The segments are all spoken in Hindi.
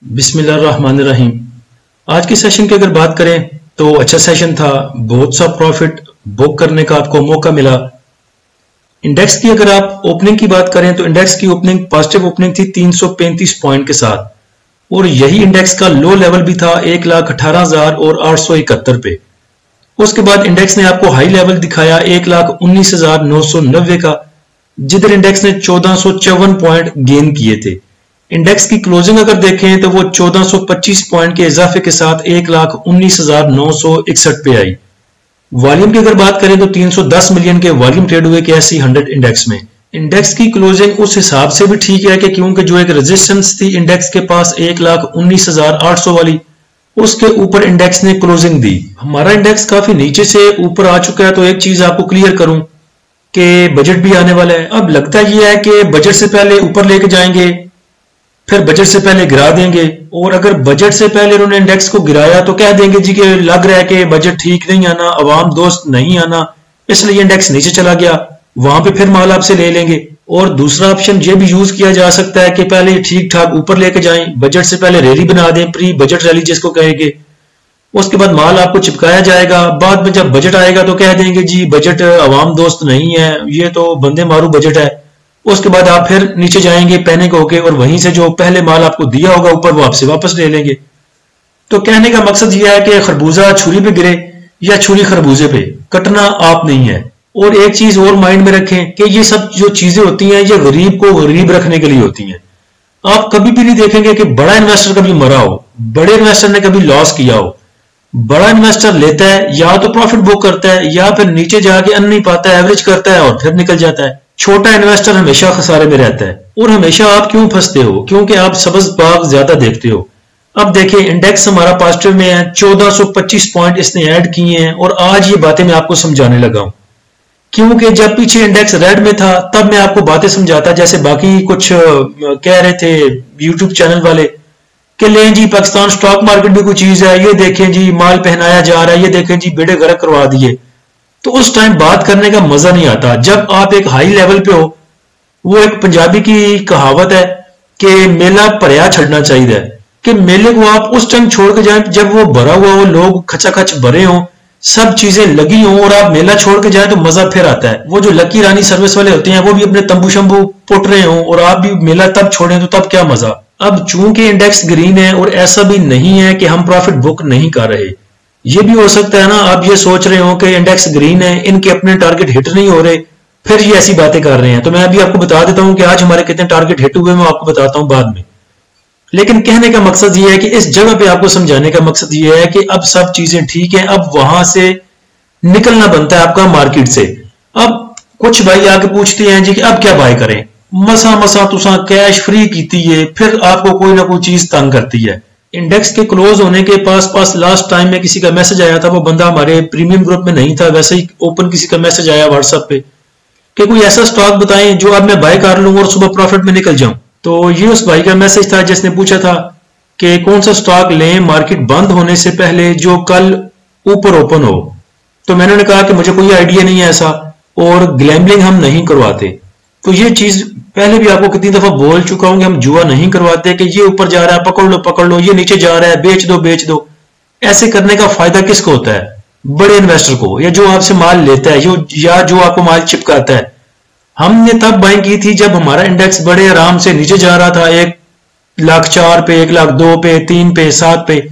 बिस्मिल्लाहिर्रहमानिर्रहीम। आज की सेशन की अगर बात करें तो अच्छा सेशन था, बहुत सा प्रॉफिट बुक करने का आपको मौका मिला। इंडेक्स की अगर आप ओपनिंग की बात करें तो इंडेक्स की ओपनिंग पॉजिटिव ओपनिंग थी 335 पॉइंट के साथ, और यही इंडेक्स का लो लेवल भी था 1,18,871 पे। उसके बाद इंडेक्स ने आपको हाई लेवल दिखाया 1,19,990 का, जिधर इंडेक्स ने 1454 पॉइंट गेन किए थे। इंडेक्स की क्लोजिंग अगर देखें तो वो 1425 पॉइंट के इजाफे के साथ 1,19,961 पे आई। वॉल्यूम की अगर बात करें तो 310 मिलियन के वॉल्यूम ट्रेड हुए KSE 100 इंडेक्स में। इंडेक्स की क्लोजिंग उस हिसाब से भी ठीक है कि क्योंकि जो एक रेजिस्टेंस थी इंडेक्स के पास 1,19,800 वाली, उसके ऊपर इंडेक्स ने क्लोजिंग दी। हमारा इंडेक्स काफी नीचे से ऊपर आ चुका है। तो एक चीज आपको क्लियर करूं कि बजट भी आने वाला है। अब लगता यह है कि बजट से पहले ऊपर लेके जाएंगे, फिर बजट से पहले गिरा देंगे, और अगर बजट से पहले उन्होंने इंडेक्स को गिराया तो कह देंगे जी कि लग रहा है कि बजट ठीक नहीं आना, अवाम दोस्त नहीं आना, इसलिए इंडेक्स नीचे चला गया, वहां पे फिर माल आपसे ले लेंगे। और दूसरा ऑप्शन ये भी यूज किया जा सकता है कि पहले ठीक ठाक ऊपर लेके जाएं, बजट से पहले रैली बना दें, प्री बजट रैली जिसको कहेंगे। उसके बाद माल आपको चिपकाया जाएगा, बाद में जब बजट आएगा तो कह देंगे जी बजट अवाम दोस्त नहीं है, ये तो बंदे मारू बजट है। उसके बाद आप फिर नीचे जाएंगे पैनिक होके, और वहीं से जो पहले माल आपको दिया होगा ऊपर वो आपसे वापस ले लेंगे। तो कहने का मकसद यह है कि खरबूजा छुरी पे गिरे या छुरी खरबूजे पे, कटना आप नहीं है। और एक चीज और माइंड में रखें कि ये सब जो चीजें होती हैं ये गरीब को गरीब रखने के लिए होती हैं। आप कभी भी नहीं देखेंगे कि बड़ा इन्वेस्टर कभी मरा हो, बड़े इन्वेस्टर ने कभी लॉस किया हो। बड़ा इन्वेस्टर लेता है, या तो प्रॉफिट बुक करता है या फिर नीचे जाके अन नहीं पाता है, एवरेज करता है और फिर निकल जाता है। छोटा इन्वेस्टर हमेशा खसारे में रहता है। और हमेशा आप क्यों फंसते हो? क्योंकि आप सब्ज बाग ज्यादा देखते हो। अब देखिए इंडेक्स हमारा पॉजिटिव में है, 1425 पॉइंट इसने ऐड किए हैं, और आज ये बातें मैं आपको समझाने लगा हूं। क्योंकि जब पीछे इंडेक्स रेड में था तब मैं आपको बातें समझाता, जैसे बाकी कुछ कह रहे थे यूट्यूब चैनल वाले कि लें जी पाकिस्तान स्टॉक मार्केट भी कोई चीज है, ये देखें जी माल पहनाया जा रहा है, ये देखें जी बेड़े गर्क करवा दिए। तो उस टाइम बात करने का मजा नहीं आता जब आप एक हाई लेवल पे हो। वो एक पंजाबी की कहावत है कि मेला भरया छड़ना चाहिए, कि मेले को आप उस टाइम छोड़ के जाएं जब वो भरा हुआ हो, लोग खचाखच भरे हों, सब चीजें लगी हों, और आप मेला छोड़ के जाएं तो मजा फिर आता है। वो जो लकी रानी सर्विस वाले होते हैं वो भी अपने तंबू शंबू पुट रहे हों और आप भी मेला तब छोड़ें तो तब क्या मजा। अब चूंकि इंडेक्स ग्रीन है, और ऐसा भी नहीं है कि हम प्रॉफिट बुक नहीं कर रहे, ये भी हो सकता है ना आप ये सोच रहे हो कि इंडेक्स ग्रीन है, इनके अपने टारगेट हिट नहीं हो रहे, फिर ये ऐसी बातें कर रहे हैं। तो मैं अभी आपको बता देता हूं कि आज हमारे कितने टारगेट हिट हुए, मैं आपको बताता हूं बाद में। लेकिन कहने का मकसद ये है कि इस जगह पे आपको समझाने का मकसद ये है कि अब सब चीजें ठीक है, अब वहां से निकलना बनता है आपका मार्केट से। अब कुछ भाई आके पूछते हैं जी कि अब क्या बाय करें, मसा मसा तुसा कैश फ्री कीती है, फिर आपको कोई ना कोई चीज तंग करती है। इंडेक्स के क्लोज होने के पास लास्ट टाइम में किसी का मैसेज आया था, वो बंदा हमारे प्रीमियम ग्रुप में नहीं था, वैसे ही ओपन किसी का मैसेज आया व्हाट्सएप पे कि कोई ऐसा स्टॉक बताएं जो अब मैं बाय कर लूं और सुबह प्रॉफिट में निकल जाऊं। तो ये उस भाई का मैसेज था जिसने पूछा था कि कौन सा स्टॉक लें मार्केट बंद होने से पहले जो कल ऊपर ओपन हो। तो मैंने कहा कि मुझे कोई आइडिया नहीं है ऐसा, और ग्लैम्बलिंग हम नहीं करवाते। तो ये चीज पहले भी आपको कितनी दफा बोल चुका हूं कि हम जुआ नहीं करवाते कि ये ऊपर जा रहा है पकड़ लो, ये नीचे जा रहा है बेच दो। ऐसे करने का फायदा किसको होता है? बड़े इन्वेस्टर को, या जो आपसे माल लेता है, या जो आपको माल चिपकाता है। हमने तब बाइंग की थी जब हमारा इंडेक्स बड़े आराम से नीचे जा रहा था, 1,04,000 पे, 1,02,000 पे, 3 पे, 7 पे।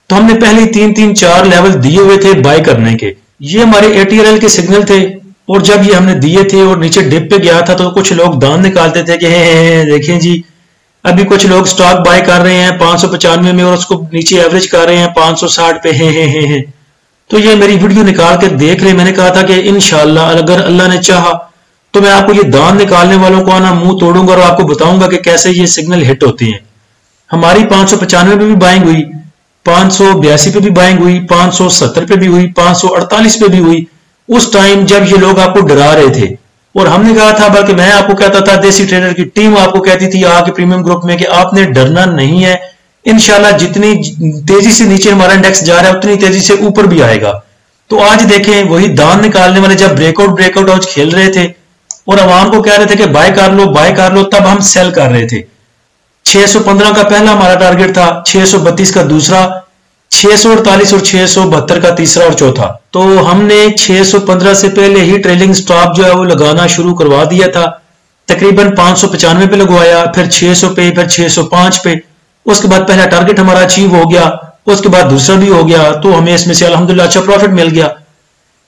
तो हमने पहले 3-3-4 लेवल दिए हुए थे बाय करने के। ये हमारे ATRL के सिग्नल थे, और जब ये हमने दिए थे और नीचे डिप पे गया था तो कुछ लोग दान निकालते थे कि हे देखें जी अभी कुछ लोग स्टॉक बाय कर रहे हैं 595 में, और उसको नीचे एवरेज कर रहे हैं 560 पे, हे। तो ये मेरी वीडियो निकाल के देख ले। मैंने कहा था कि इंशाल्लाह अगर अल्लाह ने चाहा तो मैं आपको ये दान निकालने वालों को आना मुंह तोड़ूंगा और आपको बताऊंगा कि कैसे ये सिग्नल हिट होते हैं। हमारी 595 पे भी बाइंग हुई, 582 पे भी बाइंग हुई, 570 पे भी हुई, 548 पे भी हुई, उस टाइम जब ये लोग आपको डरा रहे थे। और हमने कहा था, बल्कि मैं आपको कहता था, देसी ट्रेडर की टीम आपको कहती थी आके प्रीमियम ग्रुप में कि आपने डरना नहीं है, इंशाल्लाह जितनी तेजी से नीचे हमारा इंडेक्स जा रहा है उतनी तेजी से ऊपर भी आएगा। तो आज देखें वही दान निकालने वाले जब ब्रेकआउट आज खेल रहे थे और आवाम को कह रहे थे कि बाय कर लो, तब हम सेल कर रहे थे। 615 का पहला हमारा टारगेट था, 632 का दूसरा, 648 और 672 का तीसरा और चौथा। तो हमने 615 से पहले ही ट्रेलिंग स्टॉप जो है वो लगाना शुरू करवा दिया था, तकरीबन 595 पे लगवाया, फिर 600 पे, फिर 605 पे। उसके बाद पहला टारगेट हमारा अचीव हो गया, उसके बाद दूसरा भी हो गया, तो हमें इसमें से अल्हम्दुलिल्लाह अच्छा प्रॉफिट मिल गया।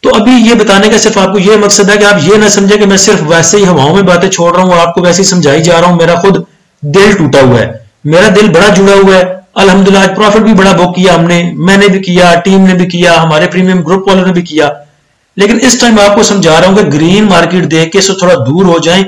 तो अभी ये बताने का सिर्फ आपको ये मकसद है कि आप ये ना समझे कि मैं सिर्फ वैसे ही हवाओं में बातें छोड़ रहा हूँ, आपको वैसे ही समझाई जा रहा हूँ। मेरा खुद दिल टूटा हुआ है, मेरा दिल बड़ा जुड़ा हुआ है। अल्हम्दुलिल्लाह प्रॉफिट भी बड़ा बुक किया हमने, मैंने भी किया, टीम ने भी किया, हमारे प्रीमियम ग्रुप वालों ने भी किया। लेकिन इस टाइम आपको समझा रहा हूं कि ग्रीन मार्केट देख के थोड़ा दूर हो जाएं।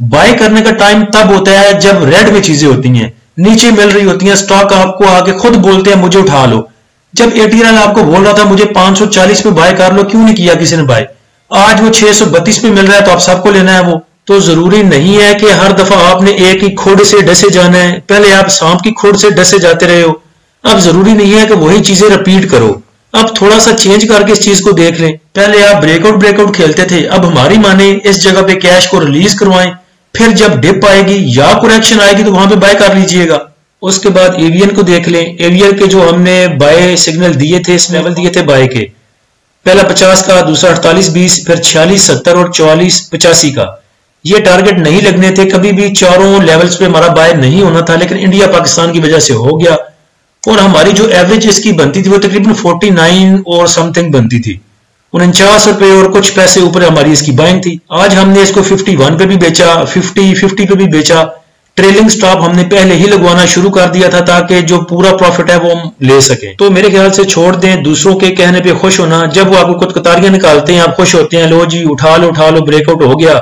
बाय करने का टाइम तब होता है जब रेड में चीजें होती हैं, नीचे मिल रही होती हैं, स्टॉक आपको आके खुद बोलते हैं मुझे उठा लो। जब एटीएल आपको बोल रहा था मुझे 540 पे बाय कर लो, क्यों नहीं किया किसी ने बाय? आज वो 632 पे मिल रहा है तो आप सबको लेना है वो। तो जरूरी नहीं है कि हर दफा आपने एक ही खोड से डसे जाना है। पहले आप सांप की खोड से डसे जाते रहे हो, अब जरूरी नहीं है कि वही चीजें रिपीट करो। अब थोड़ा सा चेंज करके इस चीज को देख लें। पहले आप ब्रेकआउट खेलते थे, अब हमारी माने इस जगह पे कैश को रिलीज करवाएं, फिर जब डिप आएगी या करेक्शन आएगी तो वहां पे बाय कर लीजिएगा। उसके बाद एवीएन को देख लें। एवीएन के जो हमने बाय सिग्नल दिए थे, इस लेवल दिए थे बाय के, पहला 50 का, दूसरा 48-20, फिर 46-70 और 44-85 का। ये टारगेट नहीं लगने थे, कभी भी चारों लेवल्स पे हमारा बाय नहीं होना था, लेकिन इंडिया पाकिस्तान की वजह से हो गया। और हमारी जो एवरेज इसकी बनती थी वो तकरीबन 49 और समथिंग बनती थी, 49 रुपए और कुछ पैसे ऊपर हमारी इसकी बाइंग थी। आज हमने इसको 51 पे भी बेचा, 50 पे भी बेचा। ट्रेलिंग स्टॉप हमने पहले ही लगवाना शुरू कर दिया था ताकि जो पूरा प्रॉफिट है वो हम ले सकें। तो मेरे ख्याल से छोड़ दें दूसरों के कहने पे खुश होना। जब वो आपको कुछ कतारियां निकालते हैं आप खुश होते हैं, लो जी उठा लो ब्रेकआउट हो गया।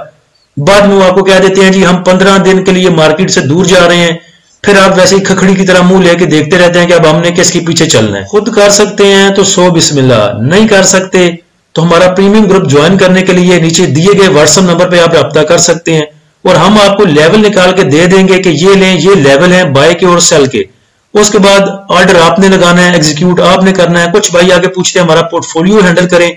बाद में वो आपको कह देते हैं जी हम 15 दिन के लिए मार्केट से दूर जा रहे हैं, फिर आप वैसे ही खखड़ी की तरह मुंह लेके देखते रहते हैं कि अब हमने किसके पीछे चलना है। खुद कर सकते हैं तो 100 बिस्मिल्लाह, नहीं कर सकते तो हमारा प्रीमियम ग्रुप ज्वाइन करने के लिए नीचे दिए गए व्हाट्सएप नंबर पे आप रब्ता कर सकते हैं और हम आपको लेवल निकाल के दे देंगे कि ये लें, ये लेवल है बाय के और सेल के। उसके बाद ऑर्डर आपने लगाना है, एग्जीक्यूट आपने करना है। कुछ भाई आगे पूछते हैं हमारा पोर्टफोलियो हैंडल करें,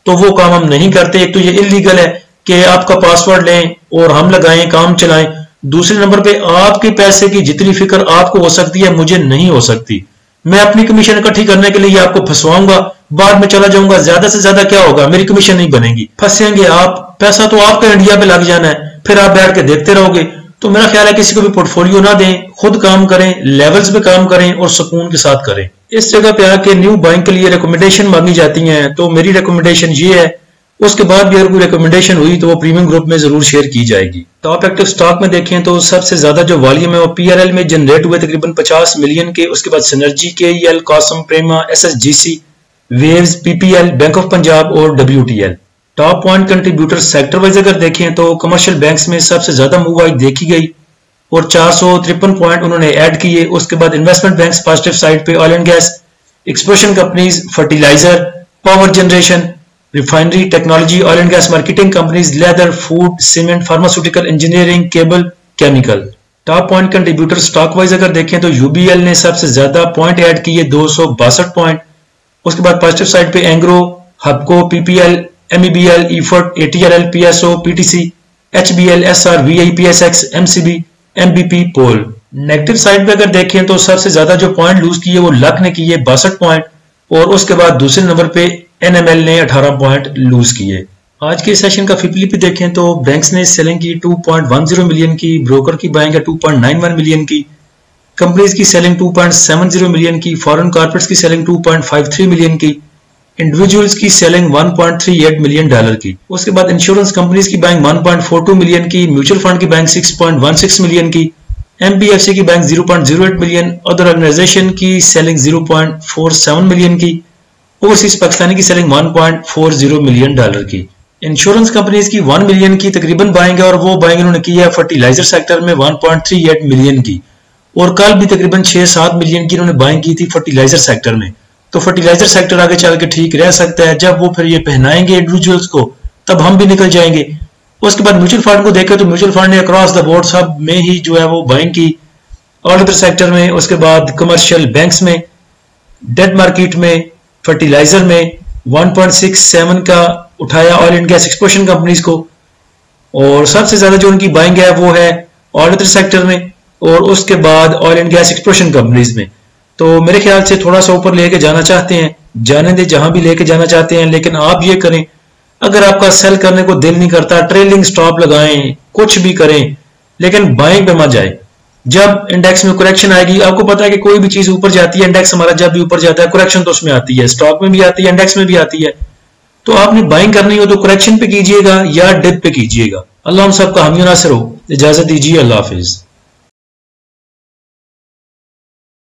तो वो काम हम नहीं करते। एक तो ये इलीगल है कि आपका पासवर्ड लें और हम लगाएं, काम चलाएं। दूसरे नंबर पे आपके पैसे की जितनी फिक्र आपको हो सकती है मुझे नहीं हो सकती। मैं अपनी कमीशन इकट्ठी करने के लिए आपको फंसवाऊंगा, बाद में चला जाऊंगा, ज्यादा से ज्यादा क्या होगा, मेरी कमीशन नहीं बनेगी, फंसेंगे आप। पैसा तो आपका इंडिया पे लग जाना है, फिर आप बैठ के देखते रहोगे। तो मेरा ख्याल है किसी को भी पोर्टफोलियो ना दें, खुद काम करें, लेवल्स पे काम करें और सुकून के साथ करें। इस जगह पे आके न्यू बाइंग के लिए रिकमेंडेशन मांगी जाती हैं, तो मेरी रिकमेंडेशन ये है। उसके बाद भी अगर कोई रिकमेंडेशन हुई तो वो प्रीमियम ग्रुप में जरूर शेयर की जाएगी। टॉप एक्टिव स्टॉक में देखें तो सबसे ज्यादा जो वॉल्यूम है वो पीआरएल में जनरेट हुए तकरीबन 50 मिलियन के। उसके बाद synergy, KEL, KOSM, PREMA, SSGC, waves, PPL, bank of Punjab और WTL. Top point contributor sector wise अगर देखें तो कमर्शियल बैंक्स में सबसे ज्यादा मूव आई देखी गई और 453 पॉइंट उन्होंने ऐड किए। उसके बाद इन्वेस्टमेंट बैंक्स पॉजिटिव साइड पे, oil and gas, explosion companies, fertiliser, power generation, refinery, technology, oil and gas marketing companies, leather, food, cement, pharmaceutical, engineering, cable, chemical. Top point contributor stock wise अगर देखें तो यूबीएल ने सबसे ज्यादा पॉइंट ऐड किए, 262 पॉइंट। उसके बाद पॉजिटिव साइड पे Engro, Hubco, PPL, MEBL, EFERT, ATRL, PSO, PTC, HBL, SR, VI, PSX, MCB, MBP, POL. Negative side पे अगर देखें तो सबसे ज्यादा जो पॉइंट लूज किए वो लक ने किए 62 पॉइंट और उसके बाद दूसरे नंबर पे एनएमएल ने 18 पॉइंट लूज किए। आज के सेशन का फ्लिप पे देखें तो बैंक्स ने सेलिंग की 2.10 मिलियन की, ब्रोकर की बाइंग है 2.91 मिलियन की, कंपनीज की सेलिंग 2.70 मिलियन की, फॉरेन कॉर्पोरेट्स की सेलिंग 2.53 मिलियन की, इंडिविजुअल्स की सेलिंग $1.38 मिलियन की। उसके बाद इंश्योरेंस कंपनीज की बाइंग 1.42 मिलियन की, म्यूचुअल फंड की बाइंग 6.16 मिलियन की, एमपीएफसी की बैंक 0.08 मिलियन, अदर ऑर्गेनाइजेशन की सेलिंग 0.47 मिलियन की, ओवरसीज पाकिस्तानी की सेलिंग $1.40 मिलियन की। इंश्योरेंस कंपनीज की 1 मिलियन की तकरीबन बाइंग है और वो बाइंग उन्होंने की है फर्टिलाइजर सेक्टर में 1.38 मिलियन की और कल भी तकरीबन 6-7 मिलियन की उन्होंने बाइंग की थी फर्टिलाइजर सेक्टर में। तो फर्टिलाइजर सेक्टर आगे चल के ठीक रह सकता है, जब वो फिर ये पहनाएंगे इंडिविजुअल्स को तब हम भी निकल जाएंगे। उसके बाद म्यूचुअल फंड को देखें तो म्यूचुअल फंड ने अक्रॉस द बोर्ड सब में ही जो है वो बाइंग की, ऑल अदर सेक्टर में, उसके बाद कमर्शियल बैंक्स में, डेट मार्केट में, फर्टिलाइजर में 1.67 का उठाया oil and gas explosion companies को और सबसे ज्यादा जो उनकी बाइंग है वो है ऑल अदर सेक्टर में और उसके बाद oil and gas exploration companies में। तो मेरे ख्याल से थोड़ा सा ऊपर लेके जाना चाहते हैं, जाने दे जहां भी लेके जाना चाहते हैं, लेकिन आप ये करें, अगर आपका सेल करने को दिल नहीं करता, ट्रेलिंग स्टॉप लगाएं, कुछ भी करें, लेकिन बाइंग पे मत जाए। जब इंडेक्स में करेक्शन आएगी, आपको पता है कि कोई भी चीज ऊपर जाती है, इंडेक्स हमारा जब भी ऊपर जाता है करेक्शन तो उसमें आती है, स्टॉक में भी आती है, इंडेक्स में भी आती है। तो आपने बाइंग करनी हो तो करेक्शन पे कीजिएगा या डिप पे कीजिएगा। अल्लाह हम सबका हामी नासिर हो। इजाजत दीजिए, अल्लाह हाफिज।